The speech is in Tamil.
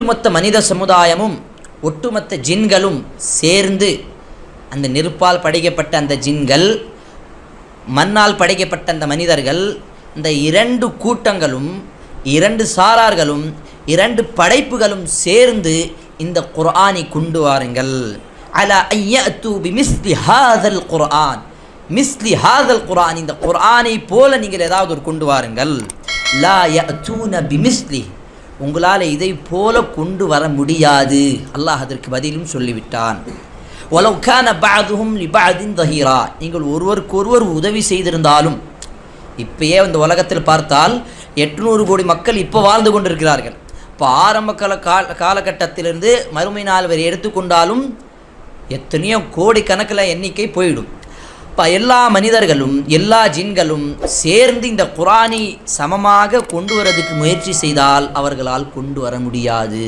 ஒட்டுமொத்த மனித சமுதாயமும் ஒட்டுமொத்த ஜின்களும் சேர்ந்து அந்த நெருப்பால் படைக்கப்பட்ட அந்த ஜின்கள், மண்ணால் படைக்கப்பட்ட அந்த மனிதர்கள், இந்த இரண்டு கூட்டங்களும் இரண்டு சாரார்களும் இரண்டு படைப்புகளும் சேர்ந்து இந்த குர்ஆனை கொண்டு வாருங்கள். அலா ஐயத்து பிமிஸ்லி ஹாதல் குர்ஆன், மிஸ்லி ஹாதல் குர்ஆன், இந்த குர்ஆனை போல நீங்கள் ஏதாவது ஒரு கொண்டு வாருங்கள். லா யஅதூன பிமிஸ்லி, உங்களால் இதை போல கொண்டு வர முடியாது. அல்லாஹ் அதற்கு பதிலும் சொல்லிவிட்டான். வலவ் கான பஅதுஹும் லிபஅதின் தஹீரா, நீங்கள் ஒருவருக்கொருவர் உதவி செய்திருந்தாலும், இப்பயே இந்த உலகத்தில் பார்த்தால் 800 கோடி மக்கள் இப்போ வாழ்ந்து கொண்டிருக்கிறார்கள். இப்போ ஆரம்ப காலகட்டத்திலிருந்து மறுமை நாள் வரை எடுத்துக்கொண்டாலும் எத்தனையோ கோடி கணக்கில் எண்ணிக்கை போயிடும். இப்போ எல்லா மனிதர்களும் எல்லா ஜின்களும் சேர்ந்து இந்த குர்ஆனை சமமாக கொண்டு வரதுக்கு முயற்சி செய்தால் அவர்களால் கொண்டு வர முடியாது.